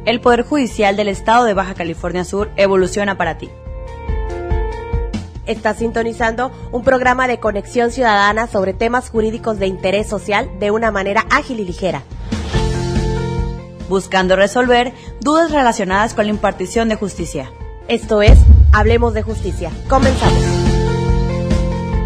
El Poder Judicial del Estado de Baja California Sur evoluciona para ti. Estás sintonizando un programa de conexión ciudadana sobre temas jurídicos de interés social de una manera ágil y ligera, buscando resolver dudas relacionadas con la impartición de justicia. Esto es Hablemos de Justicia. Comenzamos.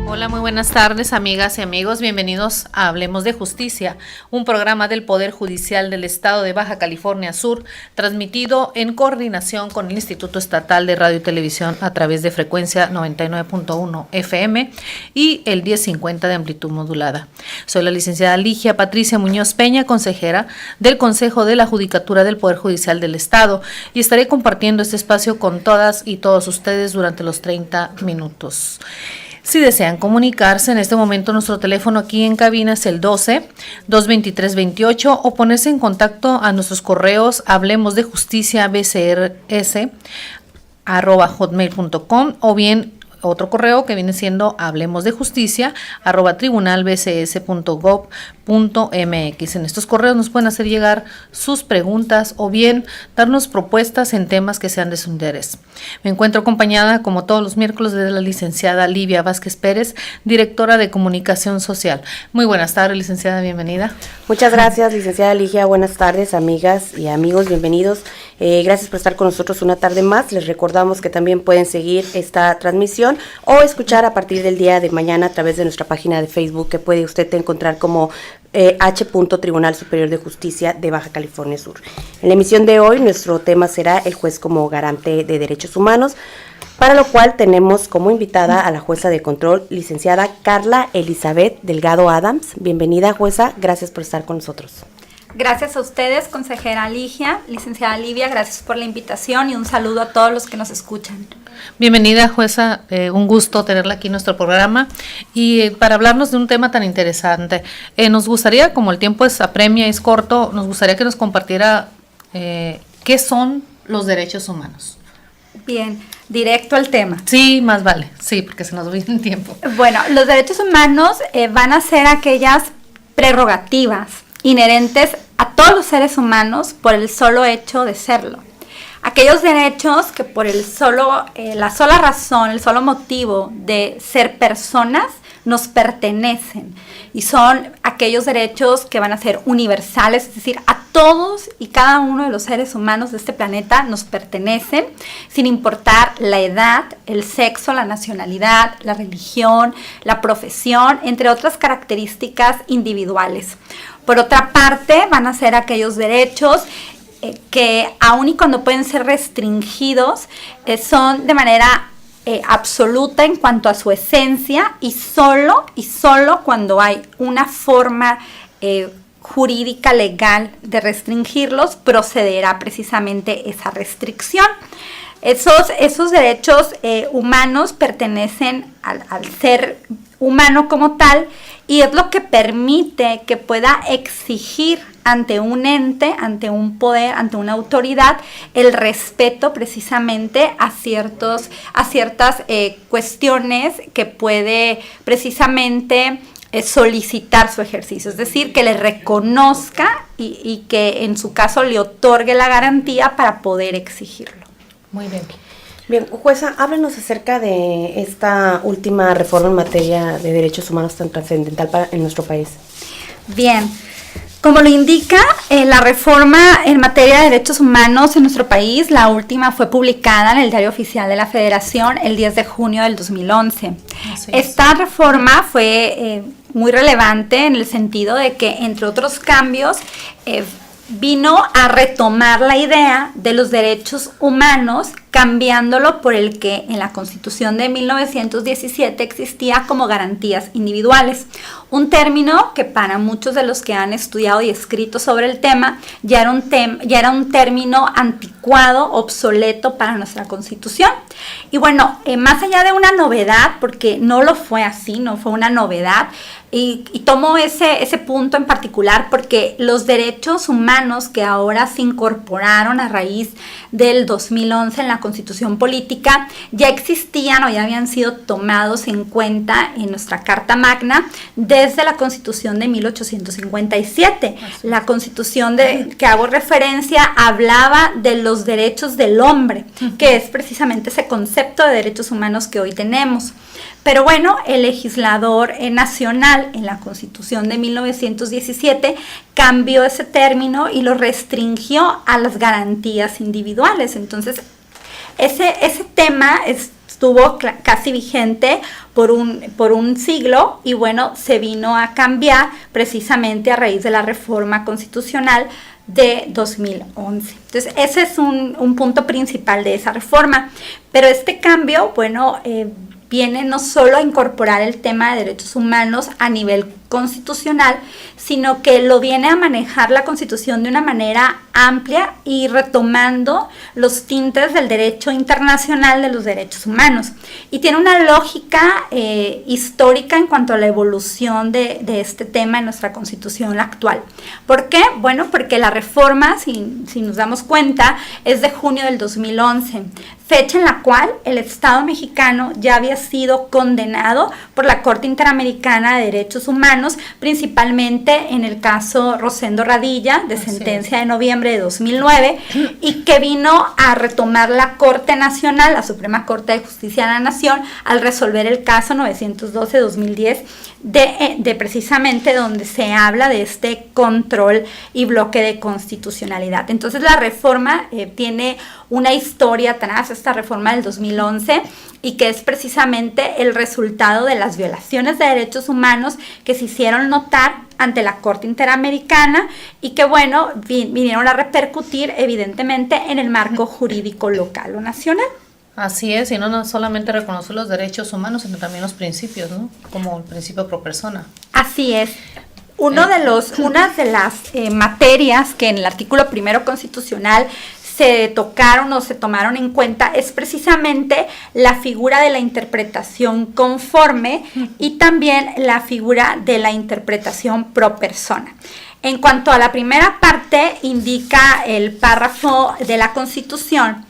Hola, muy buenas tardes, amigas y amigos. Bienvenidos a Hablemos de Justicia, un programa del Poder Judicial del Estado de Baja California Sur, transmitido en coordinación con el Instituto Estatal de Radio y Televisión a través de frecuencia 99.1 FM y el 1050 de amplitud modulada. Soy la licenciada Ligia Patricia Muñoz Peña, consejera del Consejo de la Judicatura del Poder Judicial del Estado, y estaré compartiendo este espacio con todas y todos ustedes durante los 30 minutos. Si desean comunicarse, en este momento nuestro teléfono aquí en cabina es el 12-223-28 o ponerse en contacto a nuestros correos hablemosdejusticiabcrs@hotmail.com o bien otro correo que viene siendo hablemosdejusticia@tribunalbcs.gov.mx. En estos correos nos pueden hacer llegar sus preguntas o bien darnos propuestas en temas que sean de su interés. Me encuentro acompañada, como todos los miércoles, de la licenciada Livia Vázquez Pérez, directora de Comunicación Social. Muy buenas tardes, licenciada, bienvenida. Muchas gracias, licenciada Ligia. Buenas tardes, amigas y amigos, bienvenidos. Gracias por estar con nosotros una tarde más. Les recordamos que también pueden seguir esta transmisión o escuchar a partir del día de mañana a través de nuestra página de Facebook, que puede usted encontrar como H. Tribunal Superior de Justicia de Baja California Sur. En la emisión de hoy nuestro tema será el juez como garante de derechos humanos, para lo cual tenemos como invitada a la jueza de control, licenciada Carla Elizabeth Delgado Adams. Bienvenida, jueza, gracias por estar con nosotros. Gracias a ustedes, consejera Ligia, licenciada Livia, gracias por la invitación y un saludo a todos los que nos escuchan. Bienvenida, jueza, un gusto tenerla aquí en nuestro programa y para hablarnos de un tema tan interesante. Nos gustaría, como el tiempo apremia, es corto, nos gustaría que nos compartiera qué son los derechos humanos. Bien, directo al tema. Sí, más vale, sí, porque se nos viene el tiempo. Bueno, los derechos humanos van a ser aquellas prerrogativas inherentes a todos los seres humanos por el solo hecho de serlo. Aquellos derechos que por la sola razón, el solo motivo de ser personas nos pertenecen y son aquellos derechos que van a ser universales, es decir, a todos y cada uno de los seres humanos de este planeta nos pertenecen, sin importar la edad, el sexo, la nacionalidad, la religión, la profesión, entre otras características individuales. Por otra parte, van a ser aquellos derechos que aun y cuando pueden ser restringidos, son de manera absoluta en cuanto a su esencia y solo cuando hay una forma jurídica legal de restringirlos, procederá precisamente esa restricción. Esos derechos humanos pertenecen al ser humano como tal y es lo que permite que pueda exigir ante un ente, ante un poder, ante una autoridad, el respeto precisamente a ciertas cuestiones que puede precisamente solicitar su ejercicio, es decir, que le reconozca y que en su caso le otorgue la garantía para poder exigirlo. Muy bien. Bien, jueza, háblenos acerca de esta última reforma en materia de derechos humanos tan trascendental en nuestro país. Bien, como lo indica la reforma en materia de derechos humanos en nuestro país, la última fue publicada en el Diario Oficial de la Federación el 10 de junio del 2011. Esta reforma fue muy relevante en el sentido de que, entre otros cambios, vino a retomar la idea de los derechos humanos, cambiándolo por el que en la Constitución de 1917 existía como garantías individuales. Un término que para muchos de los que han estudiado y escrito sobre el tema ya era un término anticuado, obsoleto para nuestra Constitución. Y bueno, más allá de una novedad, porque no lo fue así, no fue una novedad, y tomo ese punto en particular porque los derechos humanos que ahora se incorporaron a raíz del 2011 en la Constitución Política, ya existían o ya habían sido tomados en cuenta en nuestra Carta Magna desde la Constitución de 1857. La Constitución de que hago referencia hablaba de los derechos del hombre, que es precisamente ese concepto de derechos humanos que hoy tenemos. Pero bueno, el legislador nacional en la Constitución de 1917 cambió ese término y lo restringió a las garantías individuales. Entonces, ese tema estuvo casi vigente por un siglo y bueno, se vino a cambiar precisamente a raíz de la reforma constitucional de 2011. Entonces, ese es un punto principal de esa reforma. Pero este cambio, bueno, viene no solo a incorporar el tema de derechos humanos a nivel constitucional, sino que lo viene a manejar la Constitución de una manera amplia y retomando los tintes del derecho internacional de los derechos humanos. Y tiene una lógica histórica en cuanto a la evolución de este tema en nuestra Constitución actual. ¿Por qué? Bueno, porque la reforma, si nos damos cuenta, es de junio del 2011, fecha en la cual el Estado mexicano ya había sido condenado por la Corte Interamericana de Derechos Humanos, principalmente en el caso Rosendo Radilla, de sentencia de noviembre de 2009, y que vino a retomar la Corte Nacional, la Suprema Corte de Justicia de la Nación, al resolver el caso 912-2010, de precisamente donde se habla de este control y bloque de constitucionalidad. Entonces la reforma tiene una historia atrás, esta reforma del 2011, y que es precisamente el resultado de las violaciones de derechos humanos que se hicieron notar ante la Corte Interamericana y que, bueno, vinieron a repercutir evidentemente en el marco jurídico local o nacional. Así es, y no solamente reconocer los derechos humanos, sino también los principios, ¿no? Como el principio pro persona. Así es. Una de las materias que en el artículo 1 constitucional se tocaron o se tomaron en cuenta es precisamente la figura de la interpretación conforme y también la figura de la interpretación pro persona. En cuanto a la primera parte, indica el párrafo de la Constitución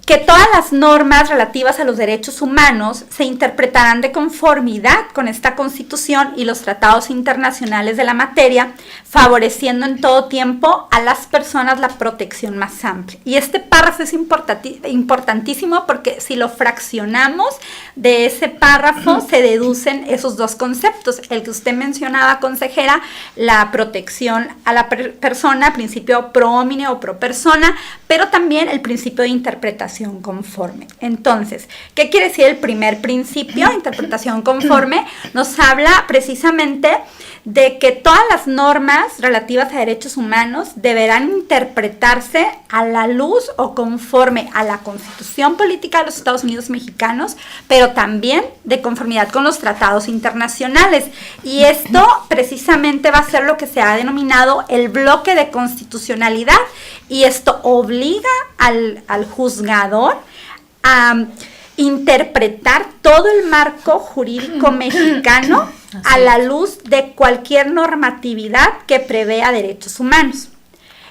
que todas las normas relativas a los derechos humanos se interpretarán de conformidad con esta Constitución y los tratados internacionales de la materia, favoreciendo en todo tiempo a las personas la protección más amplia. Y este párrafo es importantísimo porque si lo fraccionamos de ese párrafo se deducen esos dos conceptos, el que usted mencionaba, consejera, la protección a la persona, principio pro homine o pro persona, pero también el principio de interpretación conforme. Entonces, ¿qué quiere decir el primer principio? Interpretación conforme nos habla precisamente de que todas las normas relativas a derechos humanos deberán interpretarse a la luz o conforme a la Constitución Política de los Estados Unidos Mexicanos, pero también de conformidad con los tratados internacionales. Y esto precisamente va a ser lo que se ha denominado el bloque de constitucionalidad, y esto obliga al juzgador a interpretar todo el marco jurídico mexicano a la luz de cualquier normatividad que prevea derechos humanos.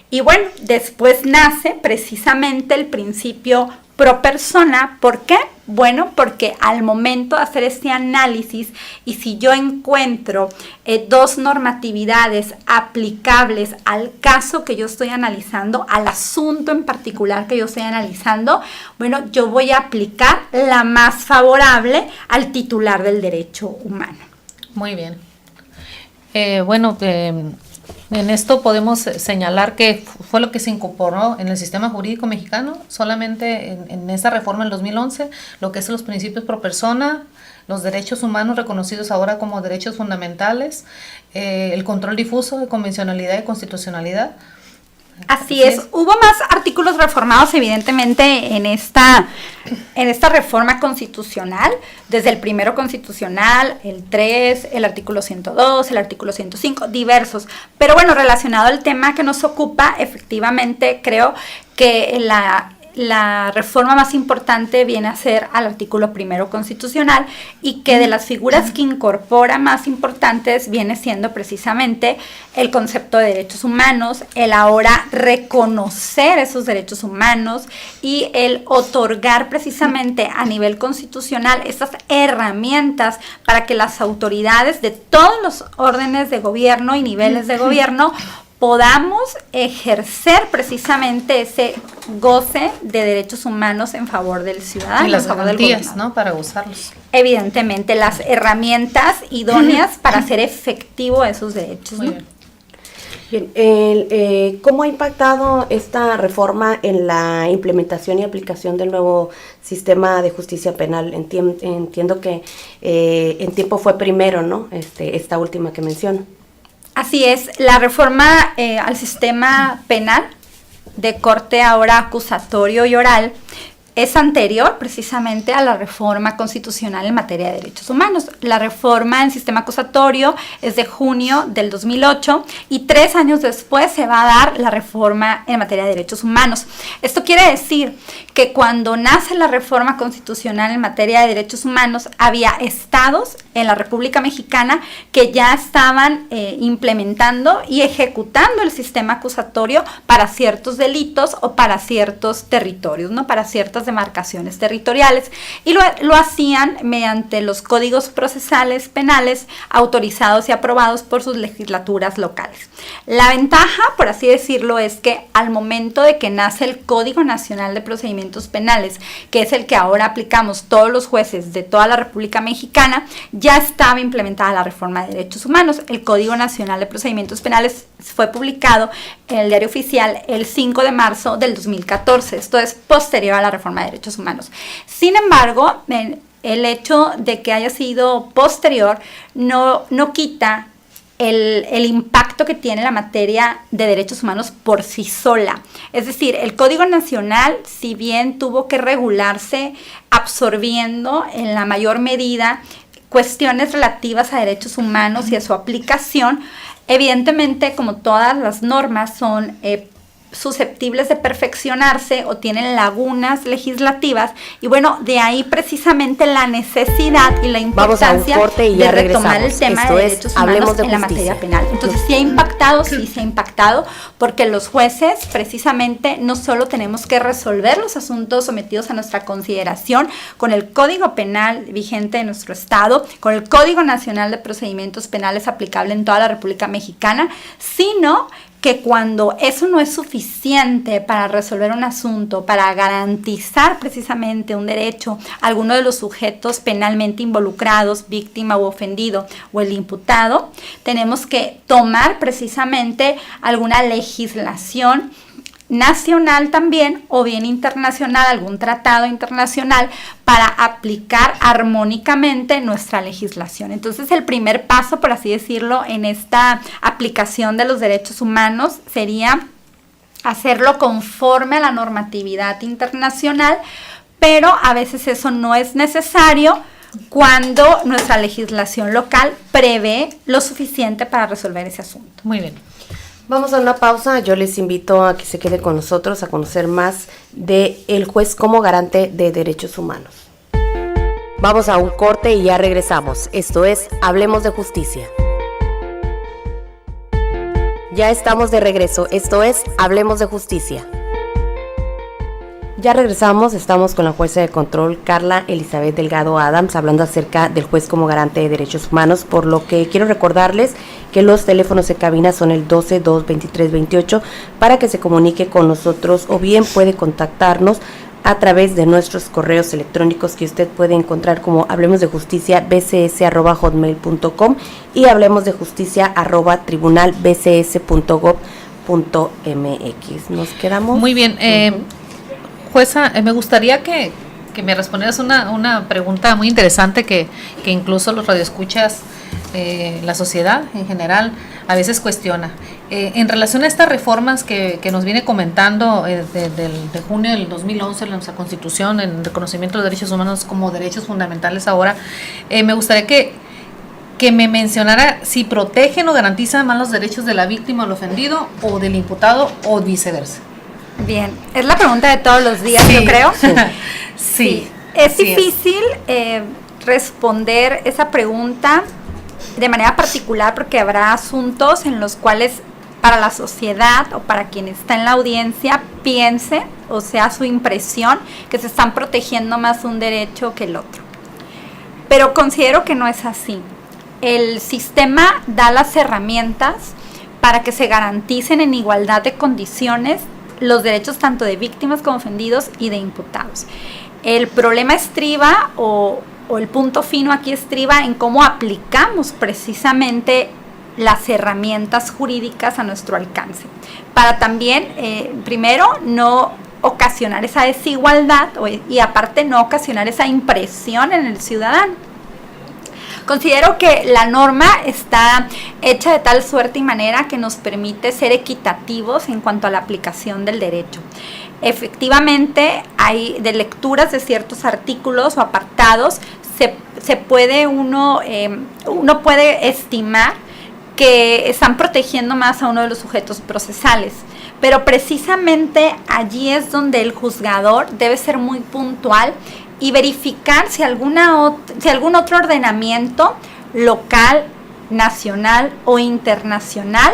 Y bueno, después nace precisamente el principio pro persona. ¿Por qué? Bueno, porque al momento de hacer este análisis, y si yo encuentro dos normatividades aplicables al caso que yo estoy analizando, al asunto en particular que yo estoy analizando, bueno, yo voy a aplicar la más favorable al titular del derecho humano. Muy bien. En esto podemos señalar que fue lo que se incorporó en el sistema jurídico mexicano, solamente en esta reforma del 2011, lo que es los principios pro persona, los derechos humanos reconocidos ahora como derechos fundamentales, el control difuso de convencionalidad y constitucionalidad. Así es. Hubo más artículos reformados evidentemente en esta reforma constitucional, desde el primero constitucional, el 3, el artículo 102, el artículo 105, diversos. Pero bueno, relacionado al tema que nos ocupa, efectivamente creo que la reforma más importante viene a ser al artículo 1 constitucional, y que de las figuras que incorpora más importantes viene siendo precisamente el concepto de derechos humanos, el ahora reconocer esos derechos humanos y el otorgar precisamente a nivel constitucional estas herramientas para que las autoridades de todos los órdenes de gobierno y niveles de gobierno podamos ejercer precisamente ese goce de derechos humanos en favor del ciudadano. Y las en favor del garantías, gobierno. ¿no? Para usarlos. Evidentemente, las herramientas idóneas para hacer efectivo esos derechos. Muy ¿no? bien. Bien, ¿cómo ha impactado esta reforma en la implementación y aplicación del nuevo sistema de justicia penal? Entiendo que en tiempo fue primero, ¿no? Esta última que menciono. Así es, la reforma al sistema penal de corte ahora acusatorio y oral es anterior precisamente a la reforma constitucional en materia de derechos humanos. La reforma en sistema acusatorio es de junio del 2008 y 3 años después se va a dar la reforma en materia de derechos humanos. Esto quiere decir que cuando nace la reforma constitucional en materia de derechos humanos, había estados en la República Mexicana que ya estaban implementando y ejecutando el sistema acusatorio para ciertos delitos o para ciertos territorios, ¿no? Para ciertas demarcaciones territoriales, y lo hacían mediante los códigos procesales penales autorizados y aprobados por sus legislaturas locales. La ventaja, por así decirlo, es que al momento de que nace el Código Nacional de Procedimientos Penales, que es el que ahora aplicamos todos los jueces de toda la República Mexicana, ya estaba implementada la reforma de derechos humanos. El Código Nacional de Procedimientos Penales fue publicado en el Diario Oficial el 5 de marzo del 2014. Esto es posterior a la reforma de derechos humanos. Sin embargo, el hecho de que haya sido posterior no quita el impacto que tiene la materia de derechos humanos por sí sola. Es decir, el Código Nacional, si bien tuvo que regularse absorbiendo en la mayor medida cuestiones relativas a derechos humanos y a su aplicación, evidentemente, como todas las normas son susceptibles de perfeccionarse o tienen lagunas legislativas, y bueno, de ahí precisamente la necesidad y la importancia de retomar el tema de derechos humanos en la materia penal. Entonces, sí se ha impactado, porque los jueces precisamente no solo tenemos que resolver los asuntos sometidos a nuestra consideración con el Código Penal vigente de nuestro estado, con el Código Nacional de Procedimientos Penales aplicable en toda la República Mexicana, sino que cuando eso no es suficiente para resolver un asunto, para garantizar precisamente un derecho a alguno de los sujetos penalmente involucrados, víctima u ofendido, o el imputado, tenemos que tomar precisamente alguna legislación nacional también, o bien internacional, algún tratado internacional, para aplicar armónicamente nuestra legislación. Entonces, el primer paso, por así decirlo, en esta aplicación de los derechos humanos sería hacerlo conforme a la normatividad internacional, pero a veces eso no es necesario cuando nuestra legislación local prevé lo suficiente para resolver ese asunto. Muy bien. Vamos a una pausa. Yo les invito a que se quede con nosotros a conocer más de el juez como garante de derechos humanos. Vamos a un corte y ya regresamos. Esto es Hablemos de Justicia. Ya estamos de regreso. Esto es Hablemos de Justicia. Ya regresamos, estamos con la jueza de control Carla Elizabeth Delgado Adams hablando acerca del juez como garante de derechos humanos, por lo que quiero recordarles que los teléfonos de cabina son el 12-223-28 para que se comunique con nosotros, o bien puede contactarnos a través de nuestros correos electrónicos que usted puede encontrar como hablemosdejusticia@bcs.hotmail.com y hablemosdejusticia@tribunalbcs.gov.mx. Nos quedamos. Muy bien. Jueza, me gustaría que me respondieras una pregunta muy interesante que incluso los radioescuchas, la sociedad en general, a veces cuestiona. En relación a estas reformas que nos viene comentando de junio del 2011 en nuestra Constitución, en reconocimiento de derechos humanos como derechos fundamentales ahora, me gustaría que me mencionara si protegen o garantizan más los derechos de la víctima o el ofendido, o del imputado, o viceversa. Bien, es la pregunta de todos los días, yo creo. Sí. Es difícil responder esa pregunta de manera particular porque habrá asuntos en los cuales para la sociedad o para quien está en la audiencia piense, o sea, su impresión, que se están protegiendo más un derecho que el otro. Pero considero que no es así. El sistema da las herramientas para que se garanticen en igualdad de condiciones los derechos tanto de víctimas como ofendidos y de imputados. El problema estriba o el punto fino aquí estriba en cómo aplicamos precisamente las herramientas jurídicas a nuestro alcance, para también, primero, no ocasionar esa desigualdad y aparte no ocasionar esa impresión en el ciudadano. Considero que la norma está hecha de tal suerte y manera que nos permite ser equitativos en cuanto a la aplicación del derecho. Efectivamente, hay de lecturas de ciertos artículos o apartados, se puede uno puede estimar que están protegiendo más a uno de los sujetos procesales, pero precisamente allí es donde el juzgador debe ser muy puntual y verificar si algún otro ordenamiento local, nacional o internacional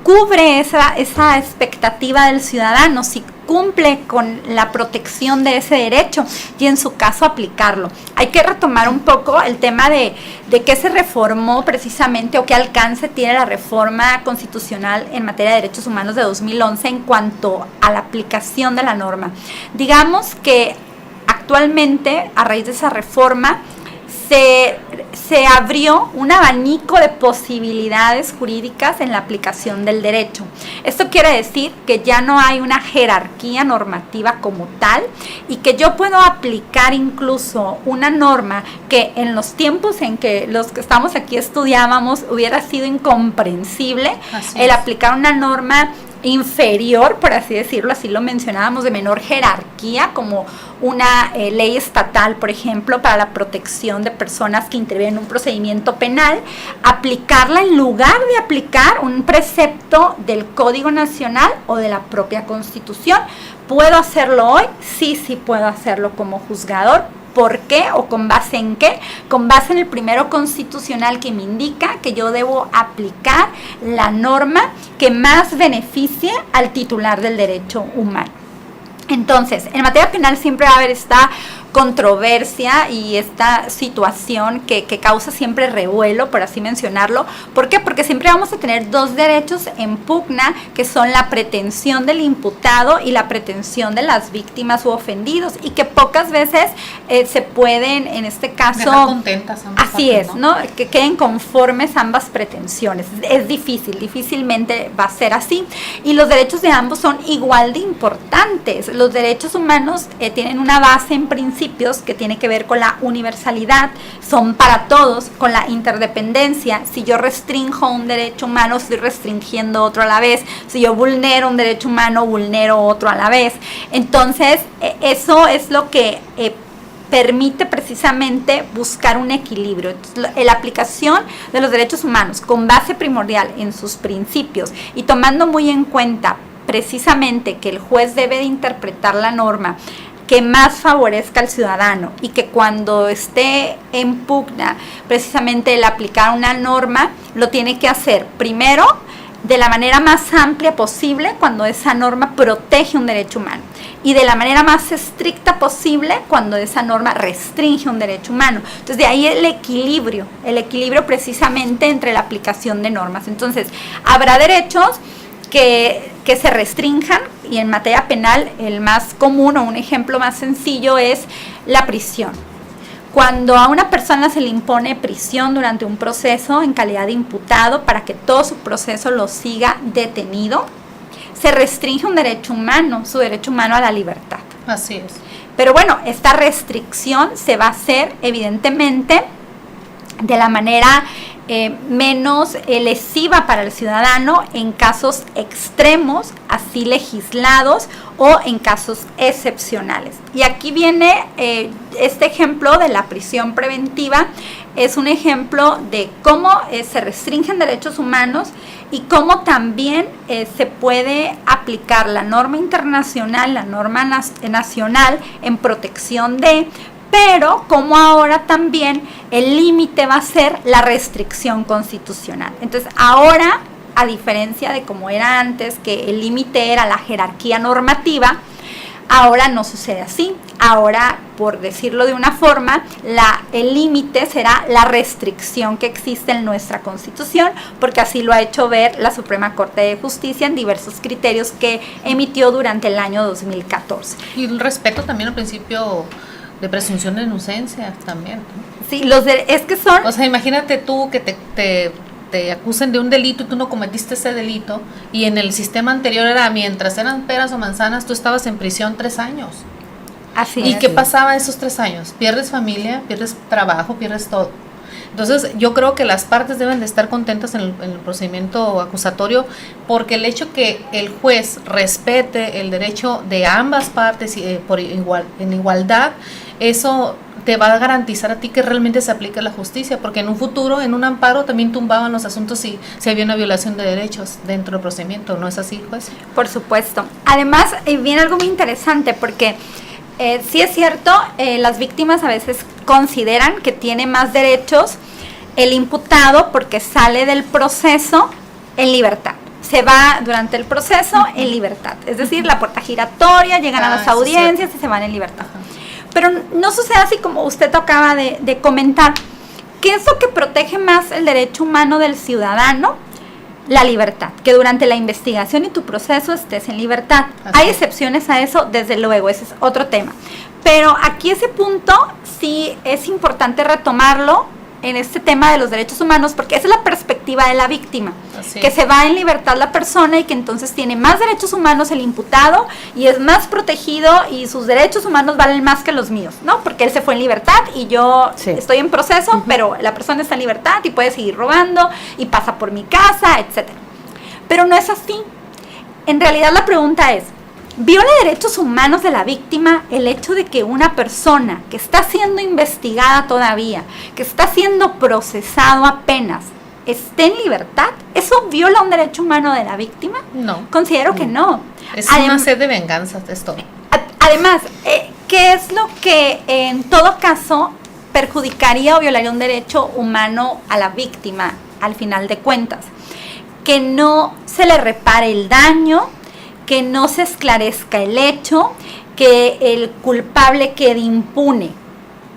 cubre esa expectativa del ciudadano, si cumple con la protección de ese derecho y en su caso aplicarlo. Hay que retomar un poco el tema de qué se reformó precisamente o qué alcance tiene la reforma constitucional en materia de derechos humanos de 2011 en cuanto a la aplicación de la norma. Digamos que actualmente, a raíz de esa reforma, se abrió un abanico de posibilidades jurídicas en la aplicación del derecho. Esto quiere decir que ya no hay una jerarquía normativa como tal y que yo puedo aplicar incluso una norma que en los tiempos en que los que estamos aquí estudiábamos hubiera sido incomprensible el aplicar una norma inferior, por así decirlo, así lo mencionábamos, de menor jerarquía, como una ley estatal, por ejemplo, para la protección de personas que intervienen en un procedimiento penal, aplicarla en lugar de aplicar un precepto del Código Nacional o de la propia Constitución. ¿Puedo hacerlo hoy? Sí puedo hacerlo como juzgador. ¿Por qué o con base en qué? Con base en el primero constitucional que me indica que yo debo aplicar la norma que más beneficie al titular del derecho humano. Entonces, en materia penal siempre va a haber esta controversia y esta situación que causa siempre revuelo, por así mencionarlo. ¿Por qué? Porque siempre vamos a tener dos derechos en pugna, que son la pretensión del imputado y la pretensión de las víctimas u ofendidos, y que pocas veces se pueden, en este caso, dejar contentas ambas así partes, es, ¿no? Que queden conformes ambas pretensiones. Es difícilmente va a ser así. Y los derechos de ambos son igual de importantes. Los derechos humanos tienen una base en principios que tiene que ver con la universalidad, son para todos, con la interdependencia. Si yo restrinjo un derecho humano, estoy restringiendo otro a la vez. Si yo vulnero un derecho humano, vulnero otro a la vez. Entonces, eso es lo que permite precisamente buscar un equilibrio. Entonces, la aplicación de los derechos humanos con base primordial en sus principios y tomando muy en cuenta precisamente que el juez debe de interpretar la norma que más favorezca al ciudadano y que cuando esté en pugna precisamente el aplicar una norma lo tiene que hacer primero de la manera más amplia posible cuando esa norma protege un derecho humano y de la manera más estricta posible cuando esa norma restringe un derecho humano. Entonces de ahí el equilibrio precisamente entre la aplicación de normas. Entonces habrá derechos que se restrinjan, y en materia penal el más común o un ejemplo más sencillo es la prisión. Cuando a una persona se le impone prisión durante un proceso en calidad de imputado para que todo su proceso lo siga detenido, se restringe un derecho humano, su derecho humano a la libertad. Así es. Pero bueno, esta restricción se va a hacer evidentemente de la manera menos lesiva para el ciudadano en casos extremos, así legislados, o en casos excepcionales. Y aquí viene este ejemplo de la prisión preventiva es un ejemplo de cómo se restringen derechos humanos y cómo también se puede aplicar la norma internacional, la norma nacional en protección de, pero como ahora también el límite va a ser la restricción constitucional. Entonces ahora, a diferencia de como era antes, que el límite era la jerarquía normativa, ahora no sucede así. Ahora, por decirlo de una forma, el límite será la restricción que existe en nuestra Constitución, porque así lo ha hecho ver la Suprema Corte de Justicia en diversos criterios que emitió durante el año 2014. Y el respeto también al principio de presunción de inocencia también, ¿no? Sí, es que son... O sea, imagínate tú que te acusen de un delito y tú no cometiste ese delito, y en el sistema anterior era mientras eran peras o manzanas, tú estabas en prisión 3 años. Así ¿Y es. qué pasaba esos 3 años? Pierdes familia, pierdes trabajo, pierdes todo. Entonces yo creo que las partes deben de estar contentas en el procedimiento acusatorio, porque el hecho que el juez respete el derecho de ambas partes en igualdad, eso te va a garantizar a ti que realmente se aplique la justicia, porque en un futuro, en un amparo, también tumbaban los asuntos si había una violación de derechos dentro del procedimiento. ¿No es así, juez? Por supuesto. Además, viene algo muy interesante, porque sí es cierto, las víctimas a veces consideran que tiene más derechos el imputado porque sale del proceso en libertad. Se va durante el proceso en libertad. Es decir, la puerta giratoria, llegan a las audiencias y se van en libertad. Pero no sucede así como usted acaba de comentar. ¿Qué es lo que protege más el derecho humano del ciudadano? La libertad, que durante la investigación y tu proceso estés en libertad. Hay excepciones a eso, desde luego, ese es otro tema. Pero aquí ese punto sí es importante retomarlo en este tema de los derechos humanos, porque esa es la perspectiva de la víctima, que se va en libertad la persona y que entonces tiene más derechos humanos el imputado y es más protegido y sus derechos humanos valen más que los míos, ¿no? Porque él se fue en libertad y yo estoy en proceso, pero la persona está en libertad y puede seguir robando y pasa por mi casa, etcétera. Pero no es así. En realidad la pregunta es, ¿viola derechos humanos de la víctima el hecho de que una persona que está siendo investigada todavía, que está siendo procesado apenas, esté en libertad? ¿Eso viola un derecho humano de la víctima? No. Considero que no. Es una sed de venganza, es todo. Además, ¿qué es lo que en todo caso perjudicaría o violaría un derecho humano a la víctima al final de cuentas? Que no se le repare el daño, que no se esclarezca el hecho, que el culpable quede impune.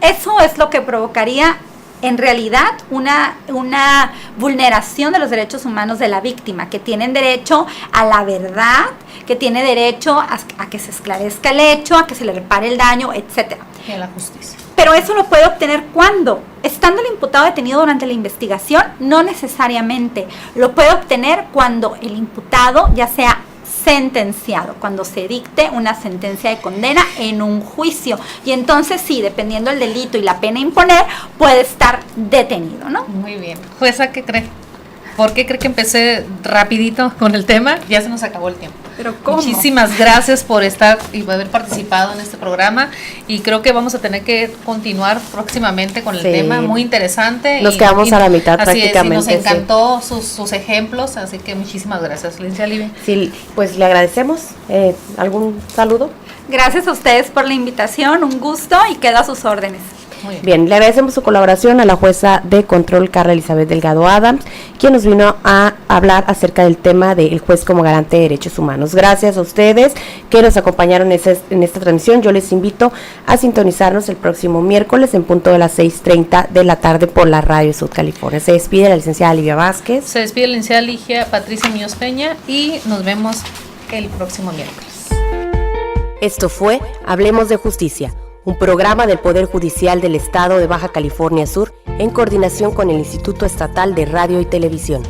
Eso es lo que provocaría en realidad una vulneración de los derechos humanos de la víctima, que tienen derecho a la verdad, que tiene derecho a que se esclarezca el hecho, a que se le repare el daño, etcétera. Y a la justicia. Pero eso lo puede obtener ¿cuándo? Estando el imputado detenido durante la investigación, no necesariamente. Lo puede obtener cuando el imputado ya sea sentenciado, cuando se dicte una sentencia de condena en un juicio. Y entonces sí, dependiendo del delito y la pena a imponer, puede estar detenido, ¿no? Muy bien. Jueza, ¿qué cree? ¿Por qué cree que empecé rapidito con el tema? Ya se nos acabó el tiempo. ¿Pero cómo? Muchísimas gracias por estar y por haber participado en este programa, y creo que vamos a tener que continuar próximamente con el tema, muy interesante. Nos quedamos a la mitad prácticamente. Nos encantó sus ejemplos, así que muchísimas gracias, Licenciada Livia. Sí, pues le agradecemos. ¿Algún saludo? Gracias a ustedes por la invitación, un gusto y quedo a sus órdenes. Muy Bien, le agradecemos su colaboración a la jueza de control Carla Elizabeth Delgado Adams, quien nos vino a hablar acerca del tema del juez como garante de derechos humanos. Gracias a ustedes que nos acompañaron en esta transmisión. Yo les invito a sintonizarnos el próximo miércoles en punto de las 6:30 de la tarde por la Radio Sud California. Se despide la licenciada Livia Vázquez. Se despide la licenciada Ligia Patricia Muñoz Peña y nos vemos el próximo miércoles. Esto fue Hablemos de Justicia, un programa del Poder Judicial del Estado de Baja California Sur en coordinación con el Instituto Estatal de Radio y Televisión.